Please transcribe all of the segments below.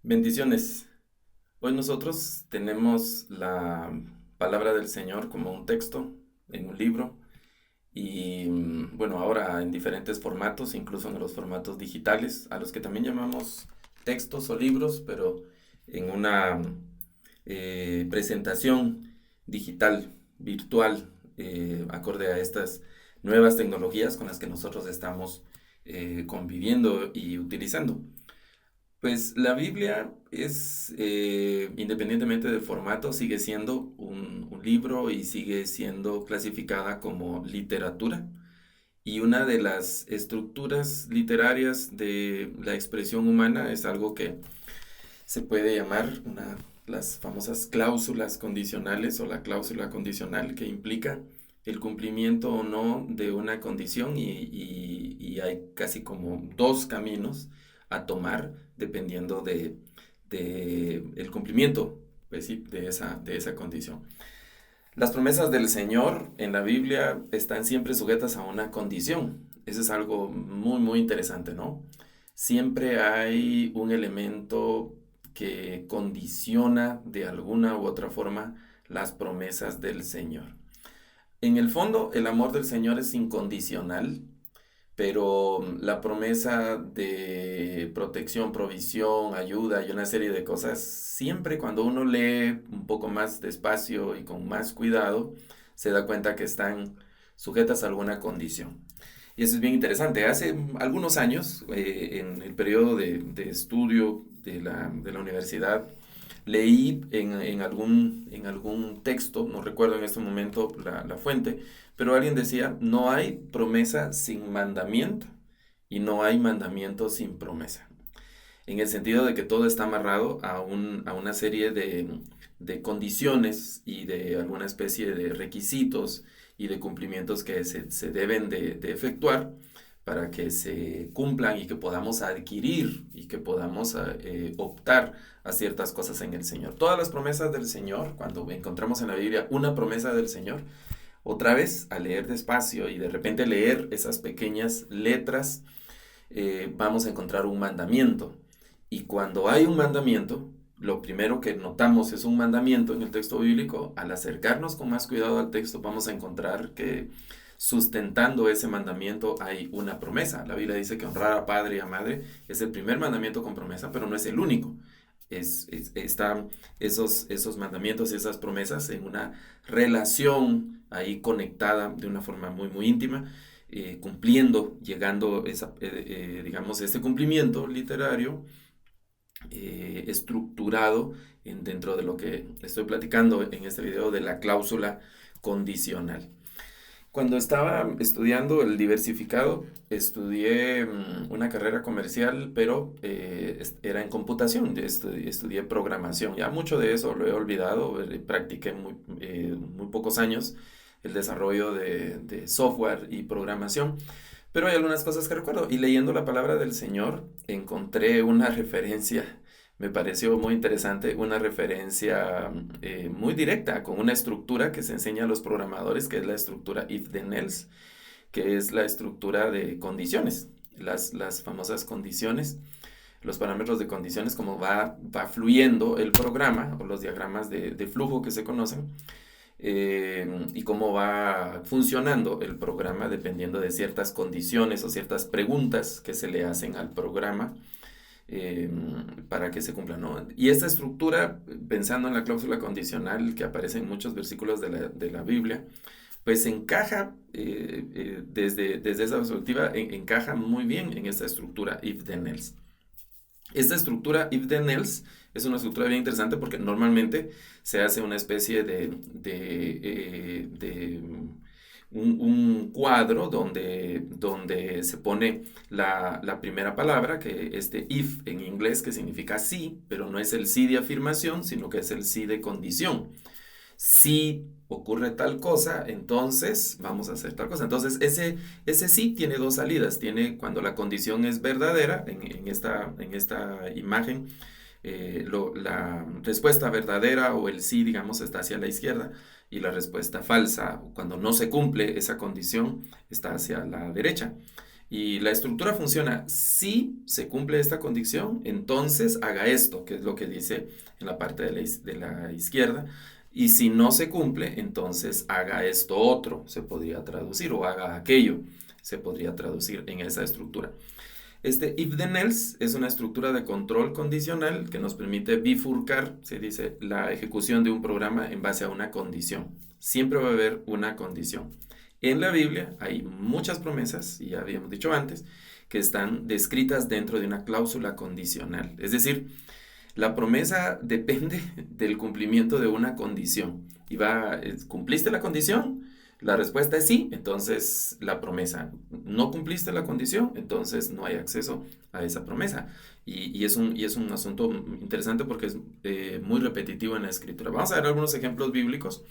Bendiciones. Hoy nosotros tenemos la palabra del Señor como un texto en un libro y bueno, ahora en diferentes formatos, incluso en los formatos digitales, a los que también llamamos textos o libros, pero en una presentación digital, virtual, acorde a estas nuevas tecnologías con las que nosotros estamos conviviendo y utilizando. Pues la Biblia es, independientemente del formato, sigue siendo un libro y sigue siendo clasificada como literatura. Y una de las estructuras literarias de la expresión humana es algo que se puede llamar las famosas cláusulas condicionales o la cláusula condicional que implica el cumplimiento o no de una condición y hay casi como dos caminos a tomar dependiendo de el cumplimiento, pues sí, de esa condición. Las promesas del Señor en la Biblia están siempre sujetas a una condición. Eso es algo muy, muy interesante, ¿no? Siempre hay un elemento que condiciona de alguna u otra forma las promesas del Señor. En el fondo, el amor del Señor es incondicional, pero la promesa de protección, provisión, ayuda y una serie de cosas, siempre cuando uno lee un poco más despacio y con más cuidado, se da cuenta que están sujetas a alguna condición. Y eso es bien interesante. Hace algunos años, en el periodo de estudio de la universidad, leí en algún texto, no recuerdo en este momento la fuente, pero alguien decía, no hay promesa sin mandamiento y no hay mandamiento sin promesa. En el sentido de que todo está amarrado a una serie de condiciones y de alguna especie de requisitos y de cumplimientos que se deben de efectuar para que se cumplan y que podamos adquirir y que podamos optar a ciertas cosas en el Señor. Todas las promesas del Señor, cuando encontramos en la Biblia una promesa del Señor, otra vez al leer despacio y de repente leer esas pequeñas letras, vamos a encontrar un mandamiento. Y cuando hay un mandamiento, lo primero que notamos es un mandamiento en el texto bíblico. Al acercarnos con más cuidado al texto, vamos a encontrar que sustentando ese mandamiento hay una promesa. La Biblia dice que honrar a padre y a madre es el primer mandamiento con promesa, pero no es el único. Están esos mandamientos y esas promesas en una relación ahí conectada de una forma muy, muy íntima, cumpliendo, llegando, digamos, este cumplimiento literario estructurado dentro de lo que estoy platicando en este video de la cláusula condicional. Cuando estaba estudiando el diversificado, estudié una carrera comercial, pero era en computación, estudié programación. Ya mucho de eso lo he olvidado, practiqué muy pocos años el desarrollo de software y programación, pero hay algunas cosas que recuerdo. Y leyendo la palabra del Señor, encontré una referencia, me pareció muy interesante, una referencia muy directa con una estructura que se enseña a los programadores, que es la estructura if then else, que es la estructura de condiciones, las famosas condiciones, los parámetros de condiciones, como va fluyendo el programa o los diagramas de flujo que se conocen, y cómo va funcionando el programa dependiendo de ciertas condiciones o ciertas preguntas que se le hacen al programa eh, para que se cumpla, ¿no? Y esta estructura, pensando en la cláusula condicional que aparece en muchos versículos de la Biblia, pues encaja, desde esa perspectiva, encaja muy bien en esta estructura if then else. Esta estructura if then else es una estructura bien interesante porque normalmente se hace una especie de un cuadro donde se pone la primera palabra, que es de if en inglés, que significa sí, pero no es el sí de afirmación, sino que es el sí de condición. Si ocurre tal cosa, entonces vamos a hacer tal cosa. Entonces, ese sí tiene dos salidas. Tiene cuando la condición es verdadera, en esta imagen, la respuesta verdadera o el sí, digamos, está hacia la izquierda y la respuesta falsa, cuando no se cumple esa condición, está hacia la derecha. Y la estructura funciona, si se cumple esta condición, entonces haga esto, que es lo que dice en la parte de la izquierda. Y si no se cumple, entonces haga esto otro, se podría traducir, o haga aquello, se podría traducir en esa estructura. Este if then else es una estructura de control condicional que nos permite bifurcar, se dice, la ejecución de un programa en base a una condición. Siempre va a haber una condición. En la Biblia hay muchas promesas, y ya habíamos dicho antes, que están descritas dentro de una cláusula condicional. Es decir, la promesa depende del cumplimiento de una condición. Y ¿cumpliste la condición? La respuesta es sí, entonces la promesa. ¿No cumpliste la condición? Entonces no hay acceso a esa promesa. Y es un asunto interesante porque es muy repetitivo en la escritura. Vamos a ver algunos ejemplos bíblicos.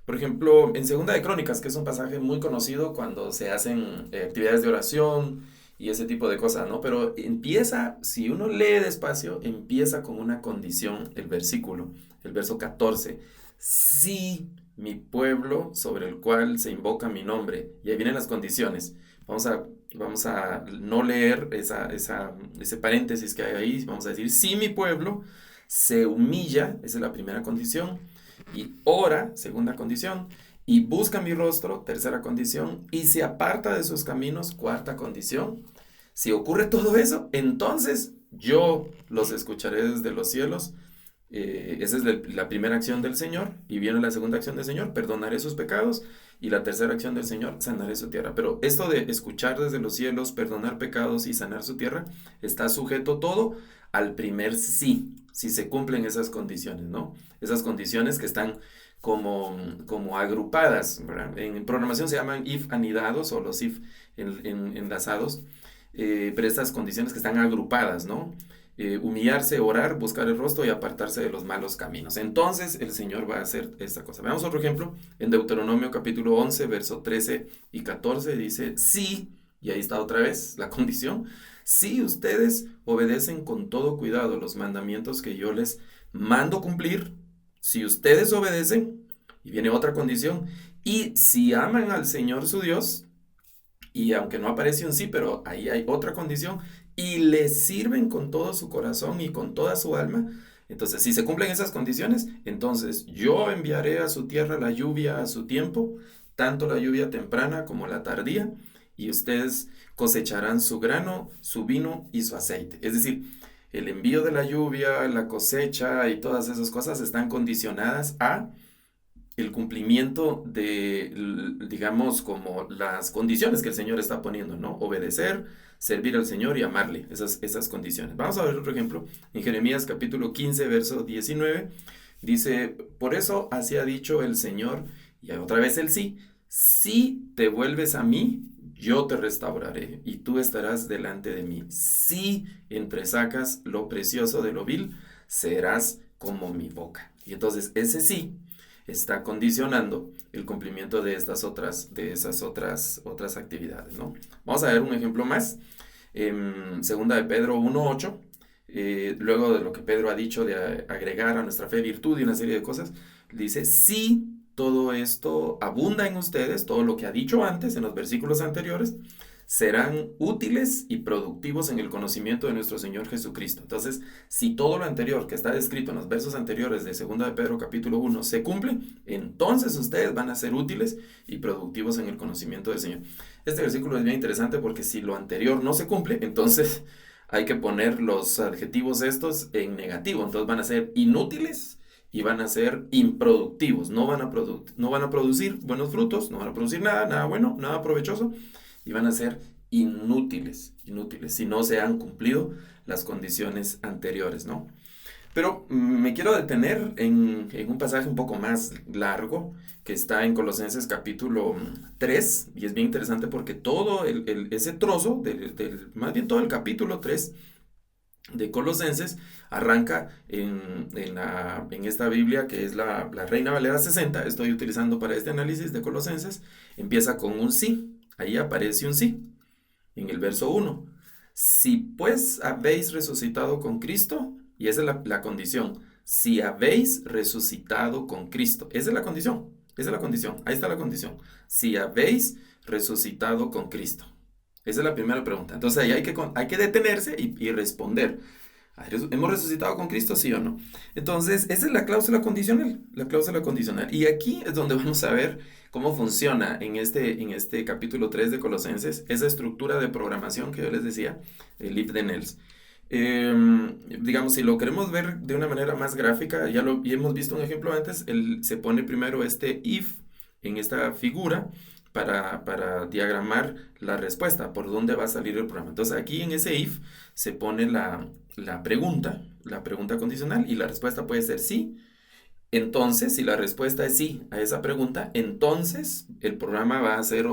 Por ejemplo, en Segunda de Crónicas, que es un pasaje muy conocido cuando se hacen actividades de oración y ese tipo de cosas, ¿no? Pero empieza, si uno lee despacio, empieza con una condición el versículo, el verso 14. Si mi pueblo sobre el cual se invoca mi nombre, y ahí vienen las condiciones. Vamos a no leer ese paréntesis que hay ahí, vamos a decir, si mi pueblo se humilla, esa es la primera condición, y ora, segunda condición, y busca mi rostro, tercera condición, y se aparta de sus caminos, cuarta condición. Si ocurre todo eso, entonces yo los escucharé desde los cielos. Esa es la primera acción del Señor, y viene la segunda acción del Señor, perdonaré sus pecados, y la tercera acción del Señor, sanaré su tierra. Pero esto de escuchar desde los cielos, perdonar pecados y sanar su tierra, está sujeto todo al primer sí, si se cumplen esas condiciones, ¿no? Esas condiciones que están como agrupadas, ¿verdad? En programación se llaman if anidados o los if enlazados, pero estas condiciones que están agrupadas, ¿no? Humillarse, orar, buscar el rostro y apartarse de los malos caminos. Entonces el Señor va a hacer esta cosa. Veamos otro ejemplo. En Deuteronomio capítulo 11, verso 13 y 14 dice, sí, y ahí está otra vez la condición, si ustedes obedecen con todo cuidado los mandamientos que yo les mando cumplir, si ustedes obedecen, y viene otra condición, y si aman al Señor su Dios, y aunque no aparece un sí, pero ahí hay otra condición, y le sirven con todo su corazón y con toda su alma, entonces si se cumplen esas condiciones, entonces yo enviaré a su tierra la lluvia a su tiempo, tanto la lluvia temprana como la tardía, y ustedes cosecharán su grano, su vino y su aceite. Es decir, el envío de la lluvia, la cosecha y todas esas cosas están condicionadas a el cumplimiento de, digamos, como las condiciones que el Señor está poniendo, ¿no? Obedecer, servir al Señor y amarle, esas condiciones. Vamos a ver otro ejemplo. En Jeremías capítulo 15, verso 19, dice, por eso así ha dicho el Señor, y otra vez el sí, si te vuelves a mí, yo te restauraré y tú estarás delante de mí. Si entresacas lo precioso de lo vil, serás como mi boca. Y entonces ese sí está condicionando el cumplimiento de esas otras actividades, ¿no? Vamos a ver un ejemplo más. Segunda de Pedro 1:8, luego de lo que Pedro ha dicho de agregar a nuestra fe virtud y una serie de cosas, dice, si todo esto abunda en ustedes, todo lo que ha dicho antes en los versículos anteriores, serán útiles y productivos en el conocimiento de nuestro Señor Jesucristo. Entonces, si todo lo anterior que está descrito en los versos anteriores de 2 de Pedro capítulo 1 se cumple, entonces ustedes van a ser útiles y productivos en el conocimiento del Señor. Este versículo es bien interesante porque si lo anterior no se cumple, entonces hay que poner los adjetivos estos en negativo. Entonces van a ser inútiles y van a ser improductivos. No van a producir buenos frutos, no van a producir nada bueno, nada provechoso, y van a ser inútiles si no se han cumplido las condiciones anteriores, ¿no? Pero me quiero detener en un pasaje un poco más largo que está en Colosenses capítulo 3, y es bien interesante porque todo ese trozo, más bien todo el capítulo 3 de Colosenses arranca en esta Biblia que es la Reina Valera 60, estoy utilizando para este análisis de Colosenses, empieza con un sí. Ahí aparece un sí, en el verso 1. Si pues habéis resucitado con Cristo, y esa es la condición, si habéis resucitado con Cristo, esa es la condición, ahí está la condición, si habéis resucitado con Cristo. Esa es la primera pregunta. Entonces ahí hay que detenerse y responder. ¿Hemos resucitado con Cristo, sí o no? Entonces, esa es la cláusula condicional, la cláusula condicional. Y aquí es donde vamos a ver cómo funciona en este capítulo 3 de Colosenses, esa estructura de programación que yo les decía, el if then else. Digamos, si lo queremos ver de una manera más gráfica, ya hemos visto un ejemplo antes, se pone primero este if en esta figura para diagramar la respuesta, por dónde va a salir el programa. Entonces aquí en ese if se pone la pregunta condicional y la respuesta puede ser sí. Entonces, si la respuesta es sí a esa pregunta, entonces el programa va a hacer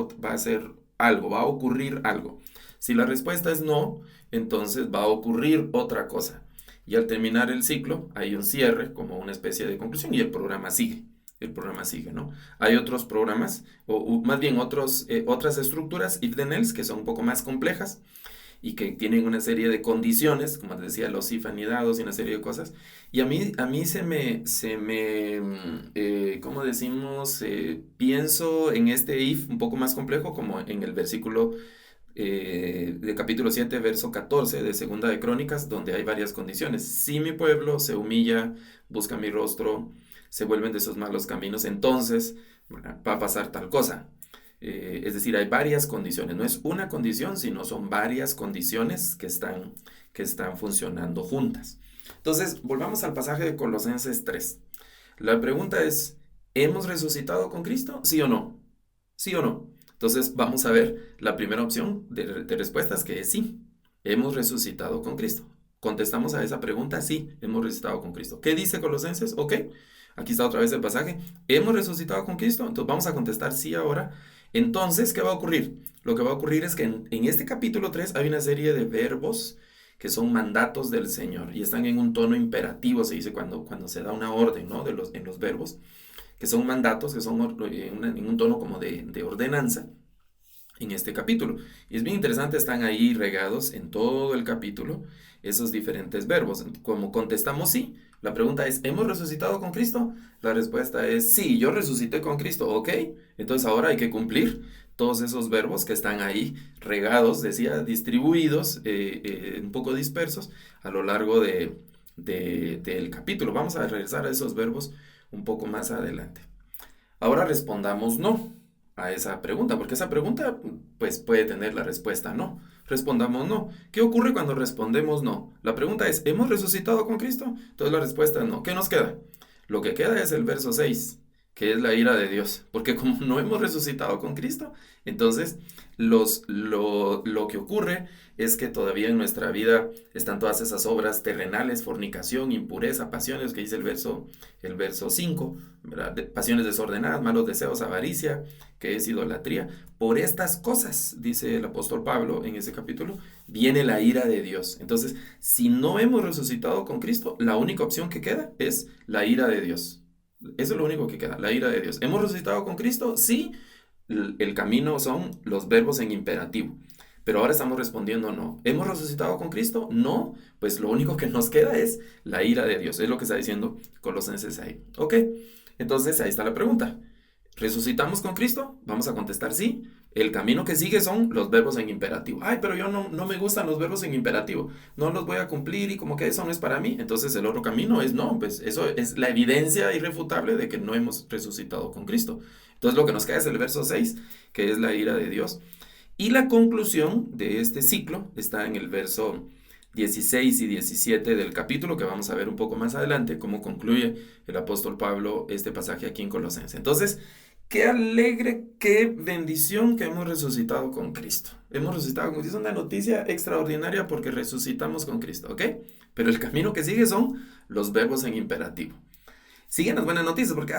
algo, va a ocurrir algo. Si la respuesta es no, entonces va a ocurrir otra cosa. Y al terminar el ciclo, hay un cierre, como una especie de conclusión, y el programa sigue. El programa sigue, ¿no? Hay otros programas, o más bien otras estructuras, if then else, que son un poco más complejas y que tienen una serie de condiciones, como te decía, los if anidados y una serie de cosas. Y a mí ¿cómo decimos? Pienso en este if un poco más complejo, como en el versículo de capítulo 7, verso 14 de Segunda de Crónicas, donde hay varias condiciones. Si mi pueblo se humilla, busca mi rostro, se vuelven de sus malos caminos, entonces va a pasar tal cosa. Es decir, hay varias condiciones, no es una condición, sino son varias condiciones que están funcionando juntas. Entonces, volvamos al pasaje de Colosenses 3. La pregunta es, ¿hemos resucitado con Cristo? ¿Sí o no? ¿Sí o no? Entonces, vamos a ver la primera opción de respuestas, que es sí, hemos resucitado con Cristo. Contestamos a esa pregunta, sí, hemos resucitado con Cristo. ¿Qué dice Colosenses? Ok, aquí está otra vez el pasaje. ¿Hemos resucitado con Cristo? Entonces vamos a contestar sí ahora. Entonces, ¿qué va a ocurrir? Lo que va a ocurrir es que en este capítulo 3 hay una serie de verbos que son mandatos del Señor y están en un tono imperativo, se dice cuando se da una orden, ¿no? En los verbos, que son mandatos, que son en un tono como de ordenanza en este capítulo. Y es bien interesante, están ahí regados en todo el capítulo esos diferentes verbos. Como contestamos sí, la pregunta es, ¿hemos resucitado con Cristo? La respuesta es sí, yo resucité con Cristo, ok. Entonces ahora hay que cumplir todos esos verbos que están ahí regados, decía, distribuidos, un poco dispersos a lo largo del capítulo. Vamos a regresar a esos verbos un poco más adelante. Ahora respondamos no a esa pregunta, porque esa pregunta pues puede tener la respuesta no. Respondamos no. ¿Qué ocurre cuando respondemos no? La pregunta es, ¿hemos resucitado con Cristo? Entonces la respuesta es no. ¿Qué nos queda? Lo que queda es el verso 6, que es la ira de Dios, porque como no hemos resucitado con Cristo, entonces lo que ocurre es que todavía en nuestra vida están todas esas obras terrenales, fornicación, impureza, pasiones, que dice el verso 5, ¿verdad? Pasiones desordenadas, malos deseos, avaricia, que es idolatría. Por estas cosas, dice el apóstol Pablo en ese capítulo, viene la ira de Dios. Entonces, si no hemos resucitado con Cristo, la única opción que queda es la ira de Dios. Eso es lo único que queda, la ira de Dios. ¿Hemos resucitado con Cristo? Sí. El camino son los verbos en imperativo. Pero ahora estamos respondiendo no. ¿Hemos resucitado con Cristo? No. Pues lo único que nos queda es la ira de Dios. Es lo que está diciendo Colosenses ahí. Ok. Entonces ahí está la pregunta. ¿Resucitamos con Cristo? Vamos a contestar sí. El camino que sigue son los verbos en imperativo. Ay, pero yo no me gustan los verbos en imperativo. No los voy a cumplir y como que eso no es para mí. Entonces el otro camino es no. Pues eso es la evidencia irrefutable de que no hemos resucitado con Cristo. Entonces lo que nos queda es el verso 6, que es la ira de Dios. Y la conclusión de este ciclo está en el verso 16 y 17 del capítulo, que vamos a ver un poco más adelante, cómo concluye el apóstol Pablo este pasaje aquí en Colosenses. Entonces, qué alegre, qué bendición que hemos resucitado con Cristo. Hemos resucitado con Cristo, es una noticia extraordinaria porque resucitamos con Cristo, ¿ok? Pero el camino que sigue son los verbos en imperativo. Siguen las buenas noticias porque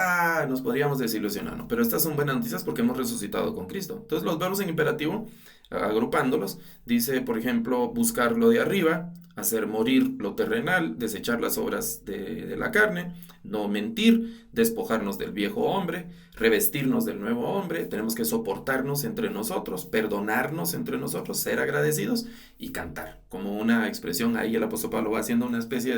nos podríamos desilusionar, ¿no? Pero estas son buenas noticias porque hemos resucitado con Cristo. Entonces los verbos en imperativo, agrupándolos, dice, por ejemplo, buscar lo de arriba, hacer morir lo terrenal, desechar las obras de la carne, no mentir, despojarnos del viejo hombre, revestirnos del nuevo hombre, tenemos que soportarnos entre nosotros, perdonarnos entre nosotros, ser agradecidos y cantar. Como una expresión ahí el apóstol Pablo va haciendo una especie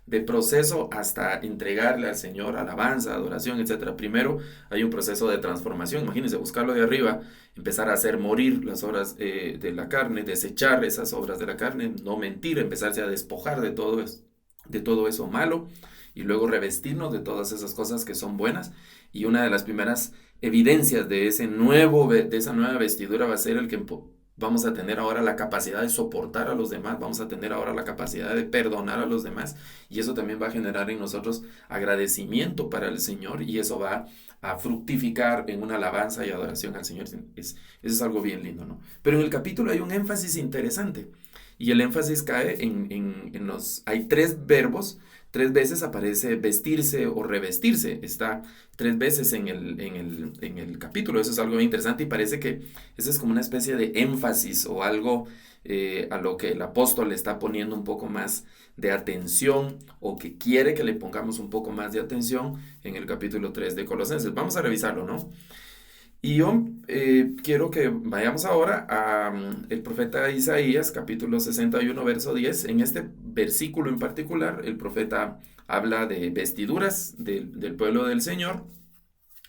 de proceso hasta entregarle al Señor alabanza, adoración, etcétera. Primero hay un proceso de transformación. Imagínense, buscarlo de arriba, empezar a hacer morir las obras de la carne, desechar esas obras de la carne, no mentir, empezarse a despojar de todo eso malo y luego revestirnos de todas esas cosas que son buenas. Y una de las primeras evidencias de de esa nueva vestidura va a ser el que vamos a tener ahora la capacidad de soportar a los demás, vamos a tener ahora la capacidad de perdonar a los demás, y eso también va a generar en nosotros agradecimiento para el Señor, y eso va a fructificar en una alabanza y adoración al Señor. Eso es algo bien lindo, ¿no? Pero en el capítulo hay un énfasis interesante, y el énfasis cae hay tres verbos. Tres veces aparece vestirse o revestirse. Está tres veces en el capítulo. Eso es algo muy interesante y parece que esa es como una especie de énfasis o algo a lo que el apóstol le está poniendo un poco más de atención o que quiere que le pongamos un poco más de atención en el capítulo 3 de Colosenses. Vamos a revisarlo, ¿no? Y yo quiero que vayamos ahora a el profeta Isaías, capítulo 61 verso 10. En este versículo en particular, el profeta habla de vestiduras del pueblo del Señor.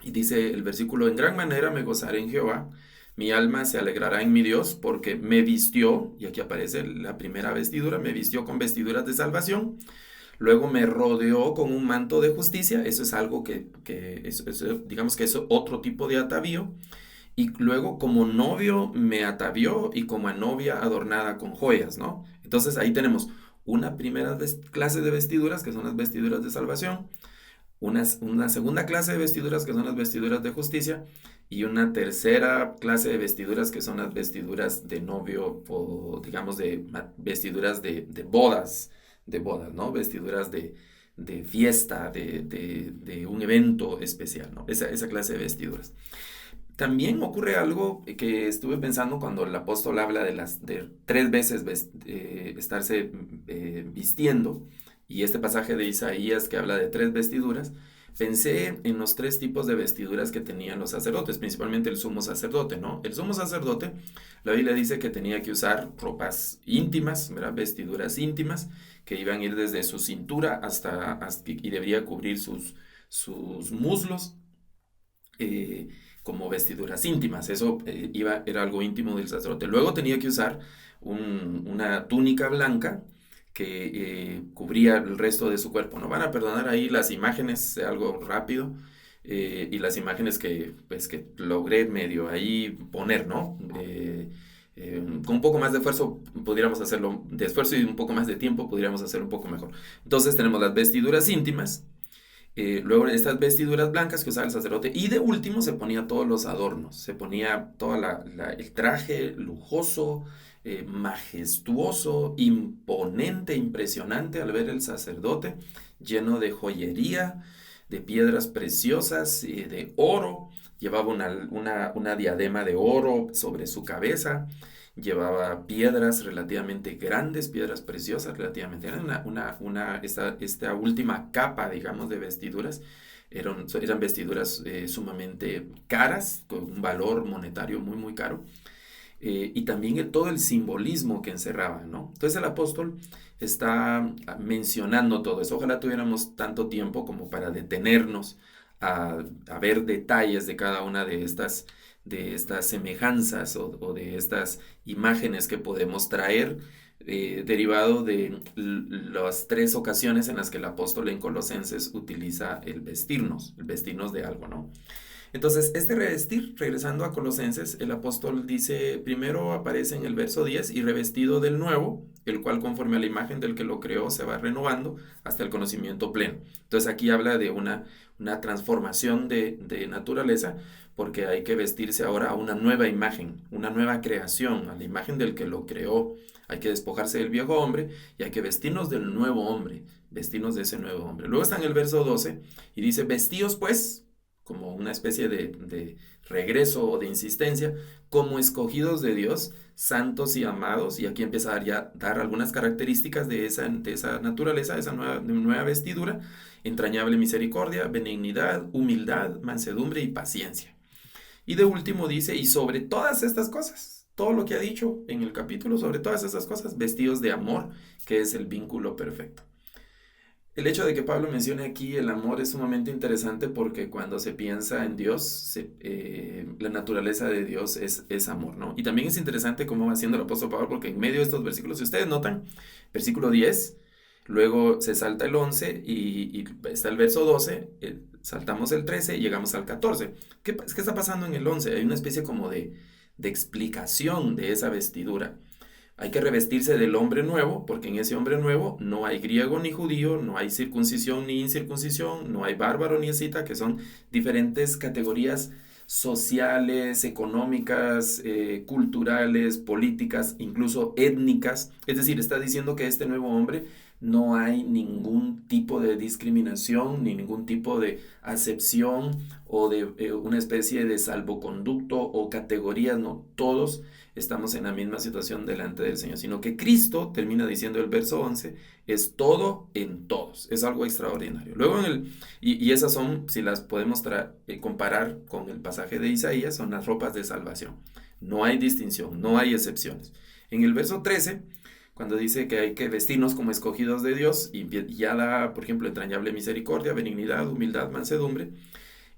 Y dice el versículo: en gran manera me gozaré en Jehová, mi alma se alegrará en mi Dios, porque me vistió, y aquí aparece la primera vestidura, me vistió con vestiduras de salvación. Luego me rodeó con un manto de justicia. Eso es algo digamos que es otro tipo de atavío. Y luego como novio me atavió y como a novia adornada con joyas, ¿no? Entonces ahí tenemos una primera clase de vestiduras, que son las vestiduras de salvación, una segunda clase de vestiduras, que son las vestiduras de justicia, y una tercera clase de vestiduras, que son las vestiduras de novio, o digamos vestiduras de bodas, ¿no? Vestiduras de fiesta, de un evento especial, ¿no? Esa clase de vestiduras. También ocurre algo que estuve pensando cuando el apóstol habla de tres veces estarse vistiendo, y este pasaje de Isaías que habla de tres vestiduras. Pensé en los tres tipos de vestiduras que tenían los sacerdotes, principalmente el sumo sacerdote, ¿no? El sumo sacerdote, la Biblia dice que tenía que usar ropas íntimas, ¿verdad? Vestiduras íntimas, que iban a ir desde su cintura y debería cubrir sus muslos, como vestiduras íntimas. Eso era algo íntimo del sacerdote. Luego tenía que usar una túnica blanca que cubría el resto de su cuerpo. No van a perdonar ahí las imágenes, algo rápido, y las imágenes que logré medio ahí poner, ¿no? Con un poco más de esfuerzo pudiéramos hacerlo, de esfuerzo y un poco más de tiempo pudiéramos hacerlo un poco mejor. Entonces tenemos las vestiduras íntimas, luego estas vestiduras blancas que usaba el sacerdote, y de último se ponía todos los adornos, se ponía todo el traje lujoso, majestuoso, imponente, impresionante al ver el sacerdote, lleno de joyería, de piedras preciosas, de oro. Llevaba una diadema de oro sobre su cabeza, llevaba piedras relativamente grandes, piedras preciosas relativamente grandes. Esta última capa, digamos, de vestiduras eran vestiduras sumamente caras, con un valor monetario muy, muy caro. Y también todo el simbolismo que encerraba, ¿no? Entonces el apóstol está mencionando todo eso. Ojalá tuviéramos tanto tiempo como para detenernos a ver detalles de cada una de estas semejanzas o de estas imágenes que podemos traer, derivado de las tres ocasiones en las que el apóstol en Colosenses utiliza el vestirnos de algo, ¿no? Entonces, este revestir, regresando a Colosenses, el apóstol dice, primero aparece en el verso 10, y revestido del nuevo, el cual conforme a la imagen del que lo creó se va renovando hasta el conocimiento pleno. Entonces aquí habla de una transformación de naturaleza, porque hay que vestirse ahora a una nueva imagen, una nueva creación, a la imagen del que lo creó. Hay que despojarse del viejo hombre y hay que vestirnos del nuevo hombre, vestirnos de ese nuevo hombre. Luego está en el verso 12 y dice, vestíos pues, como una especie de regreso o de insistencia, como escogidos de Dios, santos y amados. Y aquí empieza a dar algunas características de esa naturaleza, de esa nueva vestidura: entrañable misericordia, benignidad, humildad, mansedumbre y paciencia. Y de último dice, y sobre todas estas cosas, todo lo que ha dicho en el capítulo, sobre todas esas cosas, vestidos de amor, que es el vínculo perfecto. El hecho de que Pablo mencione aquí el amor es sumamente interesante porque cuando se piensa en Dios, la naturaleza de Dios es amor, ¿no? Y también es interesante cómo va haciendo el apóstol Pablo porque en medio de estos versículos, si ustedes notan, versículo 10, luego se salta el 11 y está el verso 12, saltamos el 13 y llegamos al 14. ¿Qué está pasando en el 11? Hay una especie como de explicación de esa vestidura. Hay que revestirse del hombre nuevo, porque en ese hombre nuevo no hay griego ni judío, no hay circuncisión ni incircuncisión, no hay bárbaro ni escita, que son diferentes categorías sociales, económicas, culturales, políticas, incluso étnicas. Es decir, está diciendo que este nuevo hombre no hay ningún tipo de discriminación ni ningún tipo de acepción o de una especie de salvoconducto o categorías, no, todos estamos en la misma situación delante del Señor, sino que Cristo, termina diciendo el verso 11, es todo en todos. Es algo extraordinario. Luego y esas son, si las podemos comparar con el pasaje de Isaías, son las ropas de salvación. No hay distinción, no hay excepciones. En el verso 13, cuando dice que hay que vestirnos como escogidos de Dios, y ya da, por ejemplo, entrañable misericordia, benignidad, humildad, mansedumbre.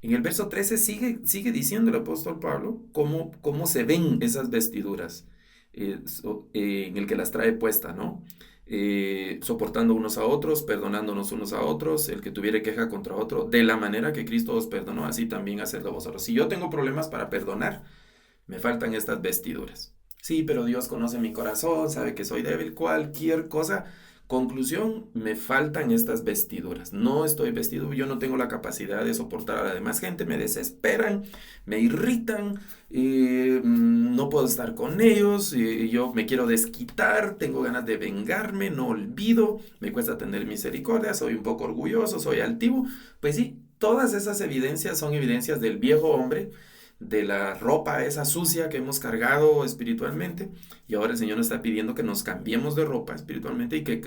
En el verso 13 sigue diciendo el apóstol Pablo cómo se ven esas vestiduras en el que las trae puesta, ¿no? Soportando unos a otros, perdonándonos unos a otros, el que tuviere queja contra otro, de la manera que Cristo os perdonó, así también hacedlo vosotros. Si yo tengo problemas para perdonar, me faltan estas vestiduras. Sí, pero Dios conoce mi corazón, sabe que soy débil, cualquier cosa. Conclusión, me faltan estas vestiduras. No estoy vestido, yo no tengo la capacidad de soportar a la demás gente, me desesperan, me irritan, no puedo estar con ellos, yo me quiero desquitar, tengo ganas de vengarme, no olvido, me cuesta tener misericordia, soy un poco orgulloso, soy altivo. Pues sí, todas esas evidencias son evidencias del viejo hombre, de la ropa esa sucia que hemos cargado espiritualmente, y ahora el Señor nos está pidiendo que nos cambiemos de ropa espiritualmente y que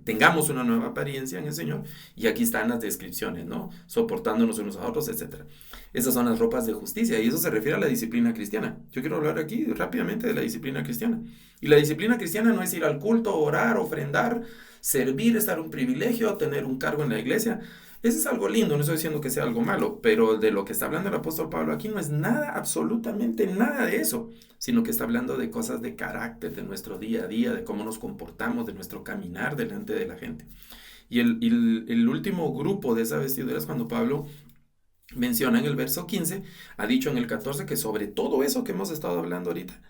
tengamos una nueva apariencia en el Señor, y aquí están las descripciones, ¿no? Soportándonos unos a otros, etcétera. Esas son las ropas de justicia, y eso se refiere a la disciplina cristiana. Yo quiero hablar aquí rápidamente de la disciplina cristiana. Y la disciplina cristiana no es ir al culto, orar, ofrendar, servir, estar un privilegio, tener un cargo en la iglesia. Eso es algo lindo, no estoy diciendo que sea algo malo, pero de lo que está hablando el apóstol Pablo aquí no es nada, absolutamente nada de eso, sino que está hablando de cosas de carácter, de nuestro día a día, de cómo nos comportamos, de nuestro caminar delante de la gente. Y el último grupo de esa vestidura es cuando Pablo menciona en el verso 15, ha dicho en el 14 que sobre todo eso que hemos estado hablando ahorita,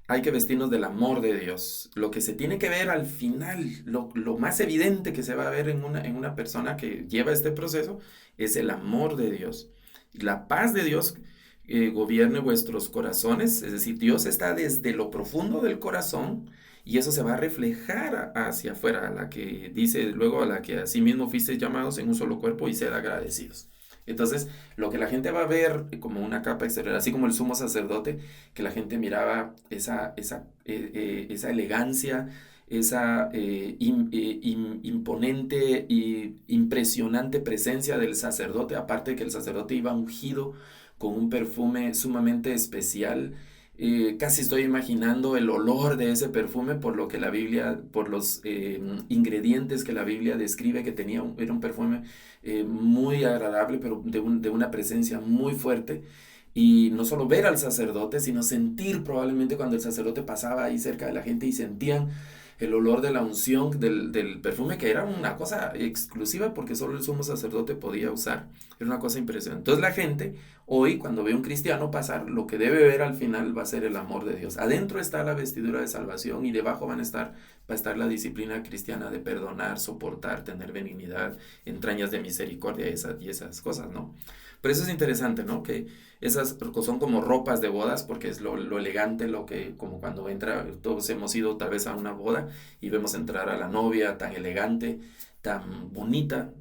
hay que vestirnos del amor de Dios. Lo que se tiene que ver al final, lo más evidente que se va a ver en una persona que lleva este proceso, es el amor de Dios. La paz de Dios gobierne vuestros corazones, es decir, Dios está desde lo profundo del corazón y eso se va a reflejar hacia afuera, a la que dice luego, a la que asimismo fuisteis llamados en un solo cuerpo y ser agradecidos. Entonces, lo que la gente va a ver como una capa exterior, así como el sumo sacerdote, que la gente miraba esa elegancia, esa imponente y impresionante presencia del sacerdote, aparte de que el sacerdote iba ungido con un perfume sumamente especial. Casi estoy imaginando el olor de ese perfume por lo que la Biblia, por los ingredientes que la Biblia describe que tenía, era un perfume muy agradable, pero de una presencia muy fuerte. Y no solo ver al sacerdote, sino sentir probablemente cuando el sacerdote pasaba ahí cerca de la gente y sentían el olor de la unción del perfume, que era una cosa exclusiva porque solo el sumo sacerdote podía usar. Era una cosa impresionante. Entonces la gente hoy, cuando ve a un cristiano pasar, lo que debe ver al final va a ser el amor de Dios. Adentro está la vestidura de salvación y debajo va a estar la disciplina cristiana de perdonar, soportar, tener benignidad, entrañas de misericordia y esas cosas, ¿no? Pero eso es interesante, ¿no? Que esas son como ropas de bodas, porque es lo elegante, como cuando todos hemos ido tal vez a una boda y vemos entrar a la novia tan elegante, tan bonita,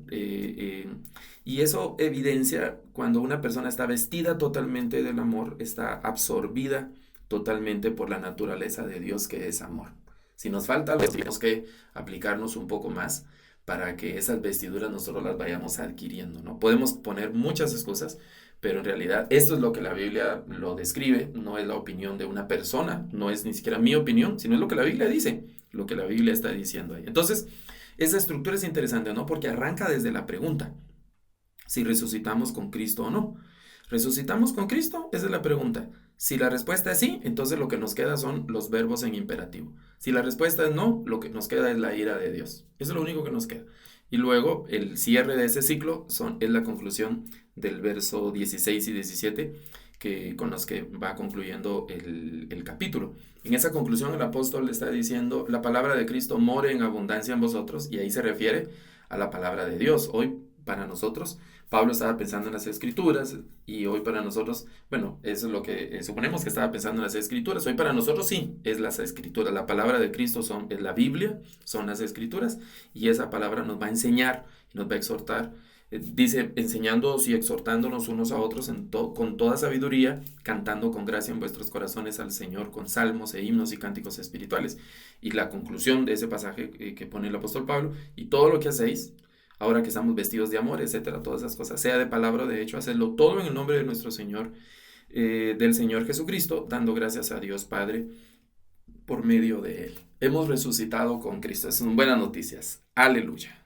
y eso evidencia cuando una persona está vestida totalmente del amor, está absorbida totalmente por la naturaleza de Dios que es amor. Si nos falta algo, tenemos que aplicarnos un poco más para que esas vestiduras nosotros las vayamos adquiriendo, ¿no? Podemos poner muchas excusas, pero en realidad esto es lo que la Biblia lo describe, no es la opinión de una persona, no es ni siquiera mi opinión, sino es lo que la Biblia dice, lo que la Biblia está diciendo ahí. Entonces, esa estructura es interesante, ¿no? Porque arranca desde la pregunta, si resucitamos con Cristo o no. ¿Resucitamos con Cristo? Esa es la pregunta. Si la respuesta es sí, entonces lo que nos queda son los verbos en imperativo. Si la respuesta es no, lo que nos queda es la ira de Dios. Eso es lo único que nos queda. Y luego el cierre de ese ciclo es la conclusión del verso 16 y 17 con los que va concluyendo el capítulo. En esa conclusión el apóstol está diciendo, la palabra de Cristo more en abundancia en vosotros, y ahí se refiere a la palabra de Dios. Hoy para nosotros, Pablo estaba pensando en las escrituras, y hoy para nosotros, bueno, eso es lo que suponemos que estaba pensando en las escrituras. Hoy para nosotros sí, es las escrituras. La palabra de Cristo es la Biblia, son las escrituras, y esa palabra nos va a enseñar y nos va a exhortar. Dice, enseñándoos y exhortándonos unos a otros con toda sabiduría, cantando con gracia en vuestros corazones al Señor con salmos e himnos y cánticos espirituales. Y la conclusión de ese pasaje que pone el apóstol Pablo, y todo lo que hacéis, ahora que estamos vestidos de amor, etcétera, todas esas cosas, sea de palabra o de hecho, hacedlo todo en el nombre de nuestro Señor, del Señor Jesucristo, dando gracias a Dios Padre por medio de Él. Hemos resucitado con Cristo. Esas son buenas noticias. Aleluya.